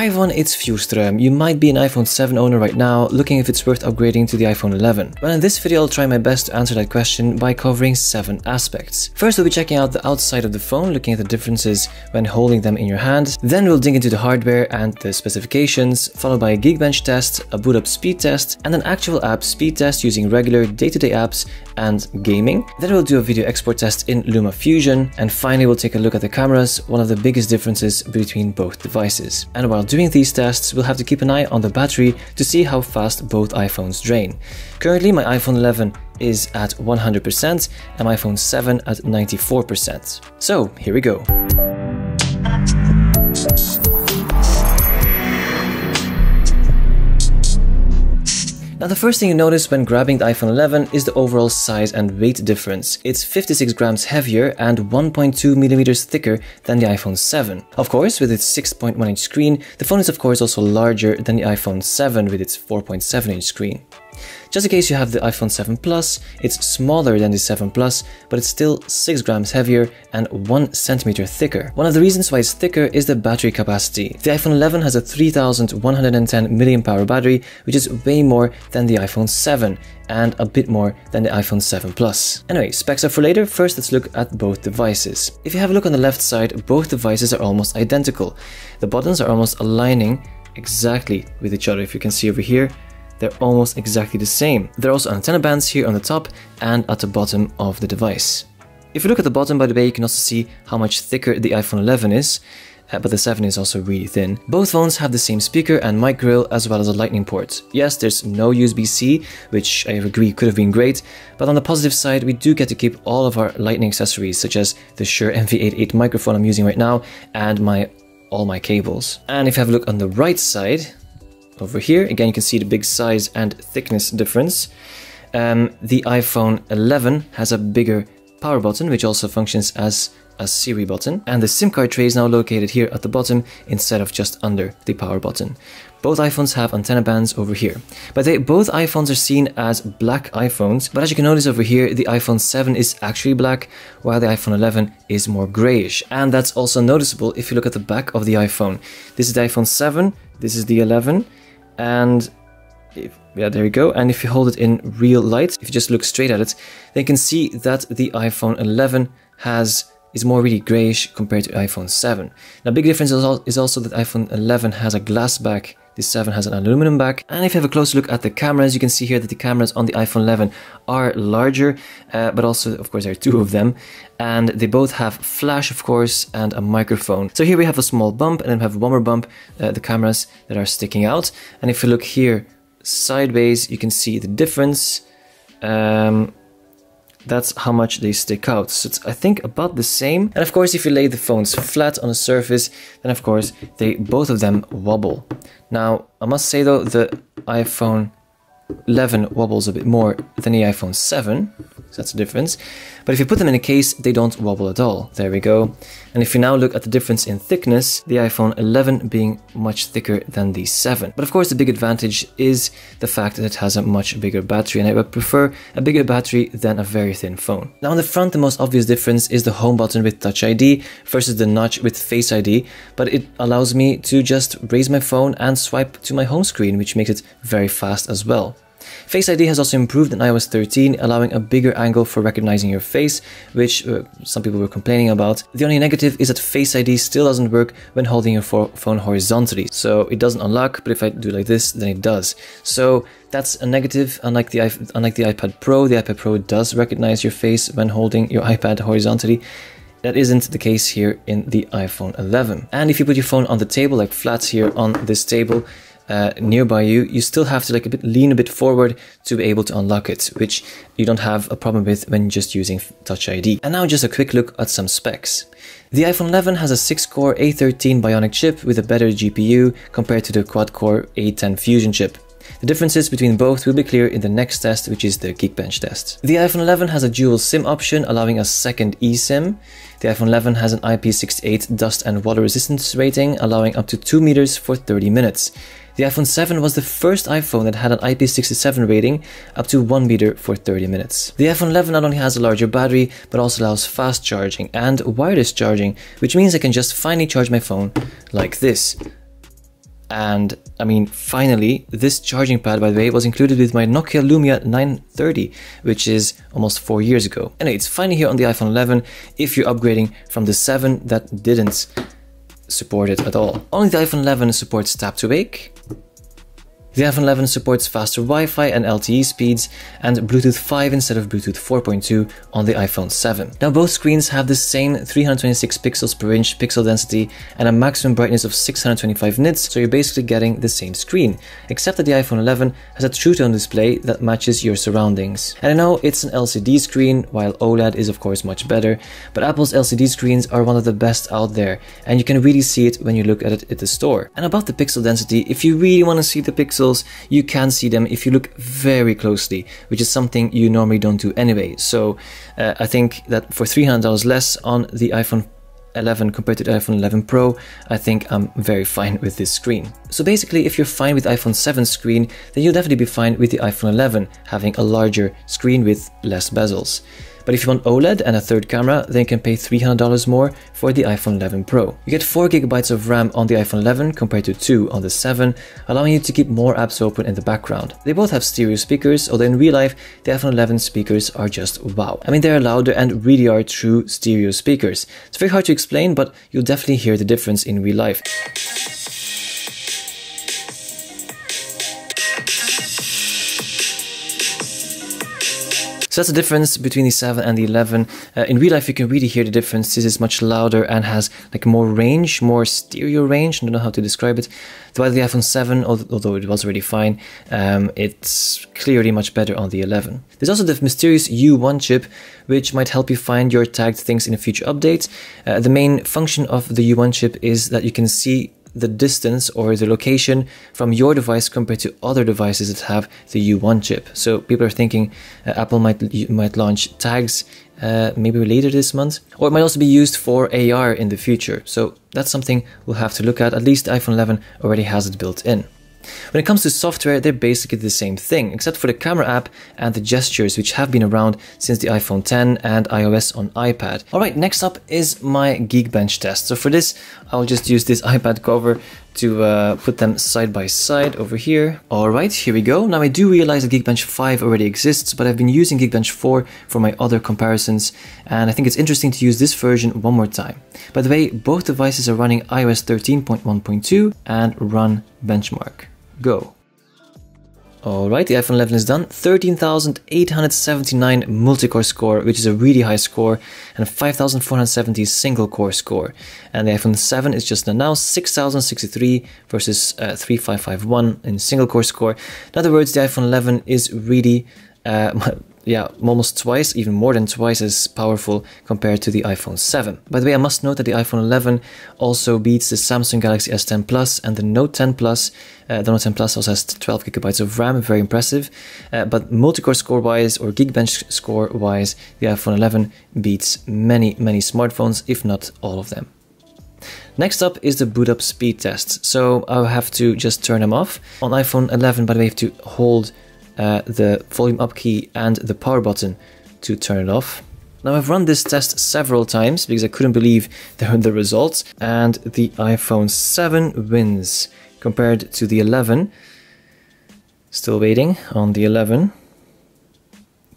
Hi everyone, it's Fjordström. You might be an iPhone 7 owner right now, looking if it's worth upgrading to the iPhone 11. Well, in this video I'll try my best to answer that question by covering 7 aspects. First, we'll be checking out the outside of the phone, looking at the differences when holding them in your hand. Then we'll dig into the hardware and the specifications, followed by a Geekbench test, a boot up speed test, and an actual app speed test using regular day-to-day apps and gaming. Then we'll do a video export test in Luma Fusion, and finally we'll take a look at the cameras, one of the biggest differences between both devices. And while doing these tests, we'll have to keep an eye on the battery to see how fast both iPhones drain. Currently my iPhone 11 is at 100% and my iPhone 7 at 94%. So here we go. Now the first thing you notice when grabbing the iPhone 11 is the overall size and weight difference. It's 56 grams heavier and 1.2 millimeters thicker than the iPhone 7. Of course, with its 6.1-inch screen, the phone is of course also larger than the iPhone 7 with its 4.7-inch screen. Just in case you have the iPhone 7 Plus, it's smaller than the 7 Plus, but it's still 6 grams heavier and 1 centimeter thicker. One of the reasons why it's thicker is the battery capacity. The iPhone 11 has a 3110 mAh battery, which is way more than the iPhone 7 and a bit more than the iPhone 7 Plus. Anyway, specs are for later. First, let's look at both devices. If you have a look on the left side, both devices are almost identical. The buttons are almost aligning exactly with each other. If you can see over here, they're almost exactly the same. There are also antenna bands here on the top and at the bottom of the device. If you look at the bottom, by the way, you can also see how much thicker the iPhone 11 is, but the 7 is also really thin. Both phones have the same speaker and mic grill as well as a lightning port. Yes, there's no USB-C, which I agree could have been great, but on the positive side, we do get to keep all of our lightning accessories, such as the Shure MV88 microphone I'm using right now and all my cables. And if you have a look on the right side, over here, again you can see the big size and thickness difference. The iPhone 11 has a bigger power button, which also functions as a Siri button, and the SIM card tray is now located here at the bottom instead of just under the power button. Both iPhones have antenna bands over here. But both iPhones are seen as black iPhones, but as you can notice over here, the iPhone 7 is actually black, while the iPhone 11 is more grayish. And that's also noticeable if you look at the back of the iPhone. This is the iPhone 7, this is the 11, and there you go. And if you hold it in real light, if you just look straight at it, then you can see that the iPhone 11 is more really grayish compared to iPhone 7. Now, big difference is also that iPhone 11 has a glass back, the 7 has an aluminum back. And if you have a close look at the cameras, you can see here that the cameras on the iPhone 11 are larger, but also, of course, there are 2 of them. And they both have flash, of course, and a microphone. So here we have a small bump, and then we have one more bump, the cameras that are sticking out. And if you look here sideways, you can see the difference. That's how much they stick out. So it's, I think, about the same. And of course, if you lay the phones flat on a surface, then of course, both of them wobble. Now, I must say though, the iPhone 11 wobbles a bit more than the iPhone 7, so that's a difference. But if you put them in a case, they don't wobble at all. There we go. And if you now look at the difference in thickness, the iPhone 11 being much thicker than the 7. But of course, the big advantage is the fact that it has a much bigger battery, and I would prefer a bigger battery than a very thin phone. Now on the front, the most obvious difference is the home button with Touch ID versus the notch with Face ID, but it allows me to just raise my phone and swipe to my home screen, which makes it very fast as well. Face ID has also improved in iOS 13, allowing a bigger angle for recognizing your face, which some people were complaining about. The only negative is that Face ID still doesn't work when holding your phone horizontally. So it doesn't unlock, but if I do like this, then it does. So that's a negative. Unlike the iPad Pro does recognize your face when holding your iPad horizontally. That isn't the case here in the iPhone 11. And if you put your phone on the table, like flat here on this table, nearby you still have to lean a bit forward to be able to unlock it, which you don't have a problem with when just using Touch ID. And now just a quick look at some specs. The iPhone 11 has a 6-core A13 Bionic chip with a better GPU compared to the quad-core A10 Fusion chip. The differences between both will be clear in the next test, which is the Geekbench test. The iPhone 11 has a dual SIM option, allowing a second eSIM. The iPhone 11 has an IP68 dust and water resistance rating, allowing up to 2 meters for 30 minutes. The iPhone 7 was the first iPhone that had an IP67 rating up to 1 meter for 30 minutes. The iPhone 11 not only has a larger battery, but also allows fast charging and wireless charging, which means I can just finally charge my phone like this. And I mean, finally, this charging pad, by the way, was included with my Nokia Lumia 930, which is almost 4 years ago. Anyway, it's finally here on the iPhone 11 if you're upgrading from the 7 that didn't support it at all. Only the iPhone 11 supports tap to wake. The iPhone 11 supports faster Wi-Fi and LTE speeds and Bluetooth 5 instead of Bluetooth 4.2 on the iPhone 7. Now both screens have the same 326 pixels per inch pixel density and a maximum brightness of 625 nits, so you're basically getting the same screen, except that the iPhone 11 has a True Tone display that matches your surroundings. And I know it's an LCD screen, while OLED is of course much better, but Apple's LCD screens are one of the best out there, and you can really see it when you look at it at the store. And about the pixel density, if you really want to see the pixels, you can see them if you look very closely, which is something you normally don't do anyway. So I think that for $300 less on the iPhone 11 compared to the iPhone 11 Pro, I think I'm very fine with this screen. So basically, if you're fine with iPhone 7 screen, then you'll definitely be fine with the iPhone 11 having a larger screen with less bezels. But if you want OLED and a third camera, then you can pay $300 more for the iPhone 11 Pro. You get 4GB of RAM on the iPhone 11 compared to 2 on the 7, allowing you to keep more apps open in the background. They both have stereo speakers, although in real life, the iPhone 11 speakers are just wow. I mean, they're louder and really are true stereo speakers. It's very hard to explain, but you'll definitely hear the difference in real life. So that's the difference between the 7 and the 11. In real life, you can really hear the difference. This is much louder and has like more range, more stereo range. I don't know how to describe it. While the iPhone 7, although it was already fine, it's clearly much better on the 11. There's also the mysterious U1 chip, which might help you find your tagged things in a future update. The main function of the U1 chip is that you can see the distance or the location from your device compared to other devices that have the U1 chip. So people are thinking Apple might launch tags maybe later this month, or it might also be used for AR in the future. So that's something we'll have to look at. At least the iPhone 11 already has it built in. When it comes to software, they're basically the same thing, except for the camera app and the gestures, which have been around since the iPhone 10 and iOS on iPad. Alright, next up is my Geekbench test. So for this, I'll just use this iPad cover to put them side by side over here. Alright, here we go. Now I do realize that Geekbench 5 already exists, but I've been using Geekbench 4 for my other comparisons, and I think it's interesting to use this version one more time. By the way, both devices are running iOS 13.1.2 and run benchmark. Go. Alright, the iPhone 11 is done. 13,879 multi-core score, which is a really high score, and 5,470 single-core score. And the iPhone 7 is just now 6,063 versus 3,551 in single-core score. In other words, the iPhone 11 is really almost twice, even more than twice as powerful compared to the iPhone 7. By the way, I must note that the iPhone 11 also beats the Samsung Galaxy S10 Plus and the Note 10 Plus. The Note 10 Plus also has 12GB of RAM, very impressive. But multi-core score-wise or Geekbench score-wise, the iPhone 11 beats many smartphones, if not all of them. Next up is the boot up speed test. So I'll have to just turn them off. On iPhone 11, by the way, you have to hold the volume up key and the power button to turn it off. Now I've run this test several times because I couldn't believe the results, and the iPhone 7 wins compared to the 11. Still waiting on the 11.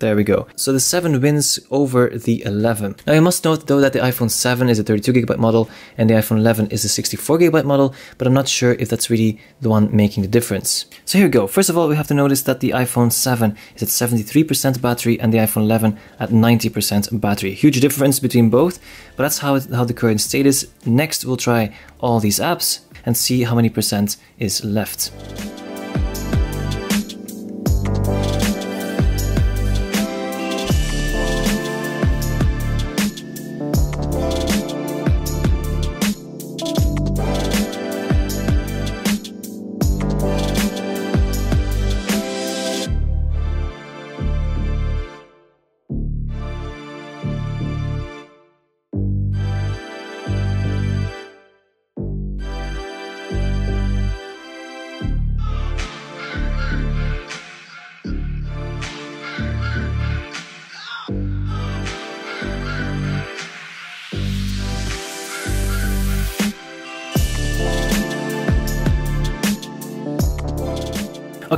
There we go. So the 7 wins over the 11. Now you must note though that the iPhone 7 is a 32GB model and the iPhone 11 is a 64GB model, but I'm not sure if that's really the one making the difference. So here we go. First of all, we have to notice that the iPhone 7 is at 73% battery and the iPhone 11 at 90% battery. Huge difference between both, but that's how the current state is. Next, we'll try all these apps and see how many percent is left.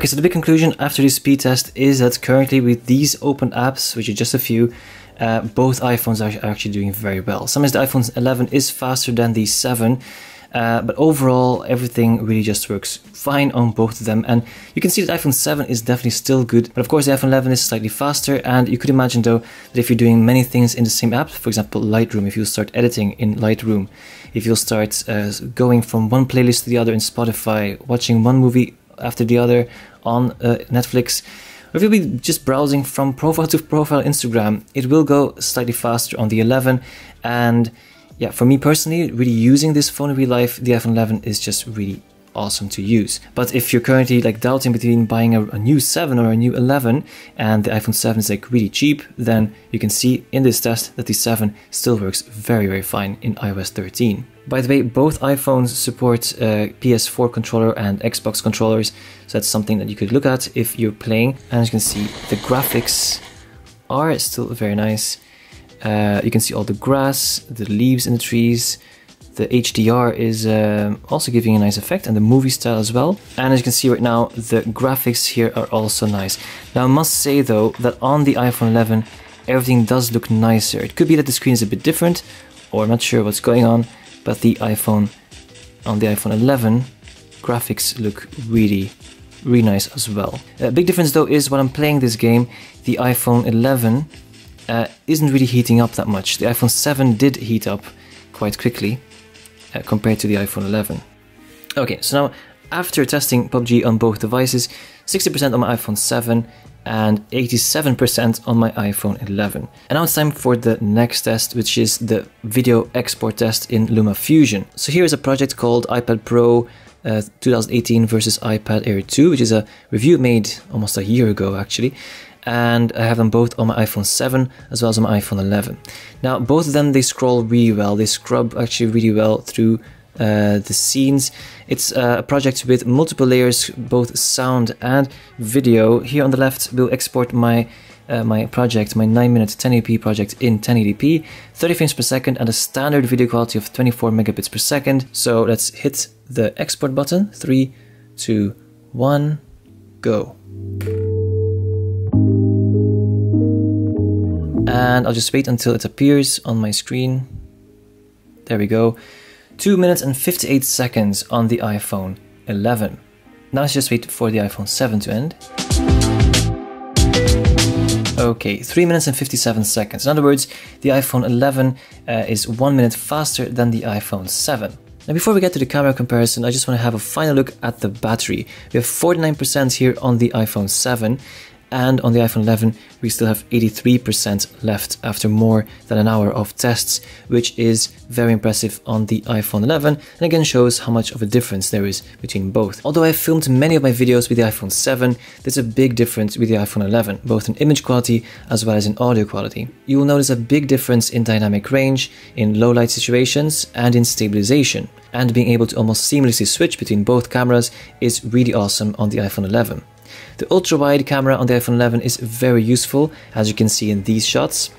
Okay, so the big conclusion after this speed test is that currently with these open apps, which are just a few, both iPhones are actually doing very well. Sometimes the iPhone 11 is faster than the 7, but overall everything really just works fine on both of them. And you can see that iPhone 7 is definitely still good, but of course the iPhone 11 is slightly faster. And you could imagine though that if you're doing many things in the same app, for example Lightroom, if you start editing in Lightroom, if you'll start going from one playlist to the other in Spotify, watching one movie after the other on Netflix, or if you'll be just browsing from profile to profile Instagram, it will go slightly faster on the 11. And yeah, for me personally, really using this phone in real life, the iPhone 11 is just really awesome to use. But if you're currently like doubting between buying a new 7 or a new 11 and the iPhone 7 is like really cheap, then you can see in this test that the 7 still works very, very fine in iOS 13. By the way, both iPhones support PS4 controller and Xbox controllers, so that's something that you could look at if you're playing. And as you can see, the graphics are still very nice. You can see all the grass, the leaves in the trees. The HDR is also giving a nice effect, and the movie style as well. And as you can see right now, the graphics here are also nice. Now I must say though that on the iPhone 11 everything does look nicer. It could be that the screen is a bit different, or I'm not sure what's going on, but the iPhone 11 graphics look really nice as well. A big difference though is when I'm playing this game, the iPhone 11 isn't really heating up that much. The iPhone 7 did heat up quite quickly compared to the iPhone 11. Okay, so now after testing PUBG on both devices, 60% on my iPhone 7 and 87% on my iPhone 11. And now it's time for the next test, which is the video export test in Luma Fusion. So here is a project called iPad Pro 2018 versus iPad Air 2, which is a review made almost a year ago actually. And I have them both on my iPhone 7 as well as on my iPhone 11. Now both of them, they scroll really well, they scrub actually really well through the scenes. It's a project with multiple layers, both sound and video. Here on the left we'll export my project, my 9-minute 1080p project in 1080p, 30 frames per second and a standard video quality of 24 megabits per second. So let's hit the export button. 3, 2, 1, go. And I'll just wait until it appears on my screen. There we go. 2 minutes and 58 seconds on the iPhone 11. Now let's just wait for the iPhone 7 to end. Okay, 3 minutes and 57 seconds. In other words, the iPhone 11 is 1 minute faster than the iPhone 7. Now before we get to the camera comparison, I just want to have a final look at the battery. We have 49% here on the iPhone 7. And on the iPhone 11, we still have 83% left after more than an hour of tests, which is very impressive on the iPhone 11, and again shows how much of a difference there is between both. Although I've filmed many of my videos with the iPhone 7, there's a big difference with the iPhone 11, both in image quality as well as in audio quality. You will notice a big difference in dynamic range, in low light situations, and in stabilization. And being able to almost seamlessly switch between both cameras is really awesome on the iPhone 11. The ultra-wide camera on the iPhone 11 is very useful, as you can see in these shots.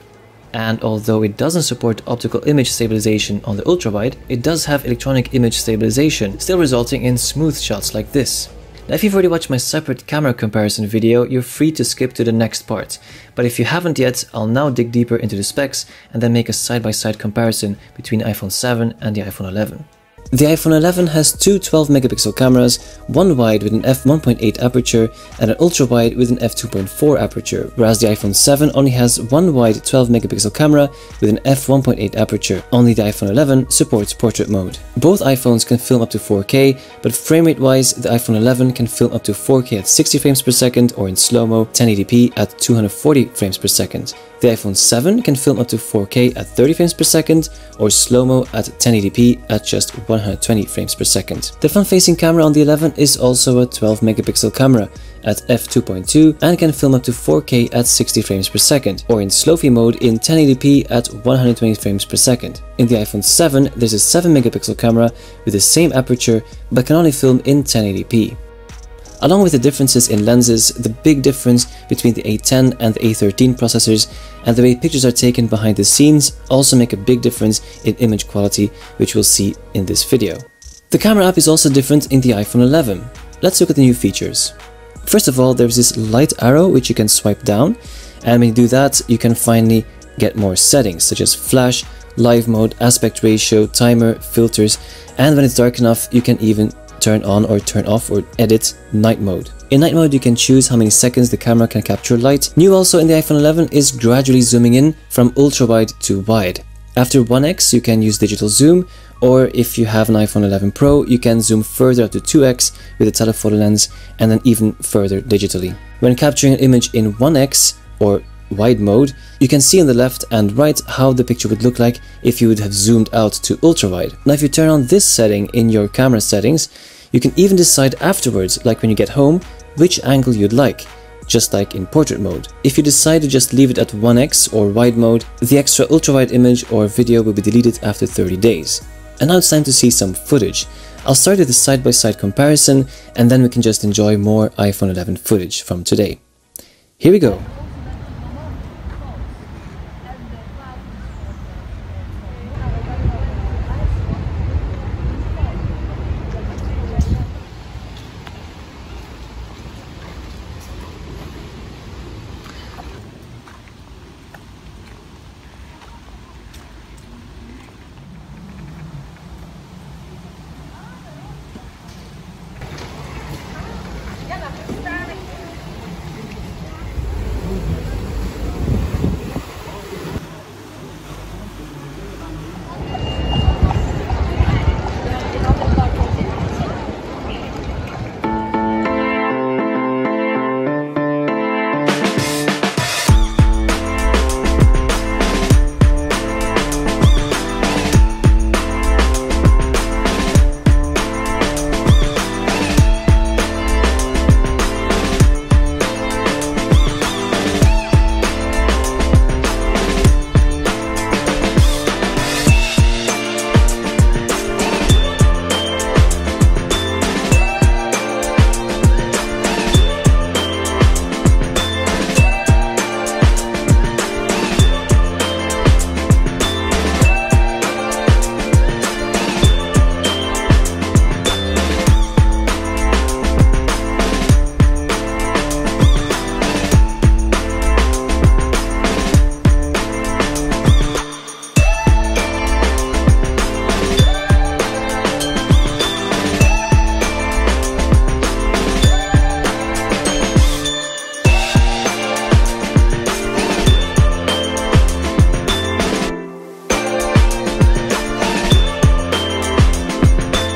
And although it doesn't support optical image stabilization on the ultra-wide, it does have electronic image stabilization, still resulting in smooth shots like this. Now if you've already watched my separate camera comparison video, you're free to skip to the next part. But if you haven't yet, I'll now dig deeper into the specs and then make a side-by-side comparison between the iPhone 7 and the iPhone 11. The iPhone 11 has two 12 megapixel cameras, one wide with an f1.8 aperture and an ultra wide with an f2.4 aperture, whereas the iPhone 7 only has one wide 12 megapixel camera with an f1.8 aperture. Only the iPhone 11 supports portrait mode. Both iPhones can film up to 4K, but framerate wise, the iPhone 11 can film up to 4K at 60 frames per second or in slow-mo 1080p at 240 frames per second. The iPhone 7 can film up to 4K at 30 frames per second or slow-mo at 1080p at just 120 frames per second. The front-facing camera on the 11 is also a 12 megapixel camera at f2.2 and can film up to 4K at 60 frames per second or in slow-fi mode in 1080p at 120 frames per second. In the iPhone 7, there's a 7 megapixel camera with the same aperture but can only film in 1080p. Along with the differences in lenses, the big difference between the A10 and the A13 processors and the way pictures are taken behind the scenes also make a big difference in image quality, which we'll see in this video. The camera app is also different in the iPhone 11. Let's look at the new features. First of all, there's this light arrow which you can swipe down, and when you do that, you can finally get more settings such as flash, live mode, aspect ratio, timer, filters, and when it's dark enough, you can even turn on or turn off or edit night mode. In night mode, you can choose how many seconds the camera can capture light. New also in the iPhone 11 is gradually zooming in from ultra wide to wide. After 1x, you can use digital zoom, or if you have an iPhone 11 Pro, you can zoom further up to 2x with a telephoto lens and then even further digitally. When capturing an image in 1x or wide mode, you can see on the left and right how the picture would look like if you would have zoomed out to ultra wide. Now if you turn on this setting in your camera settings, you can even decide afterwards, like when you get home, which angle you'd like, just like in portrait mode. If you decide to just leave it at 1x or wide mode, the extra ultra wide image or video will be deleted after 30 days. And now it's time to see some footage. I'll start with a side-by-side comparison, and then we can just enjoy more iPhone 11 footage from today. Here we go.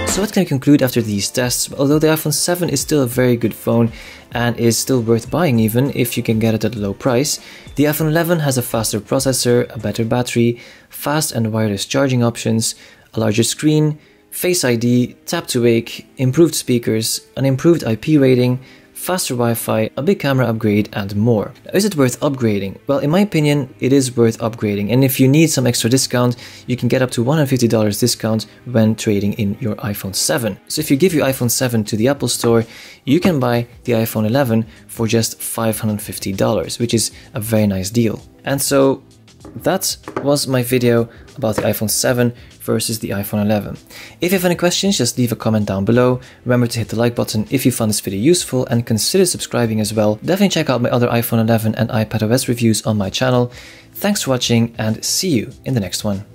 So what can I conclude after these tests? Although the iPhone 7 is still a very good phone and is still worth buying even if you can get it at a low price, the iPhone 11 has a faster processor, a better battery, fast and wireless charging options, a larger screen, Face ID, tap to wake, improved speakers, an improved IP rating, faster Wi-Fi, a big camera upgrade, and more. Now, is it worth upgrading? Well, in my opinion, it is worth upgrading, and if you need some extra discount, you can get up to $150 discount when trading in your iPhone 7. So if you give your iPhone 7 to the Apple Store, you can buy the iPhone 11 for just $550, which is a very nice deal. And so that was my video about the iPhone 7 versus the iPhone 11. If you have any questions, just leave a comment down below. Remember to hit the like button if you found this video useful and consider subscribing as well. Definitely check out my other iPhone 11 and iPadOS reviews on my channel. Thanks for watching and see you in the next one.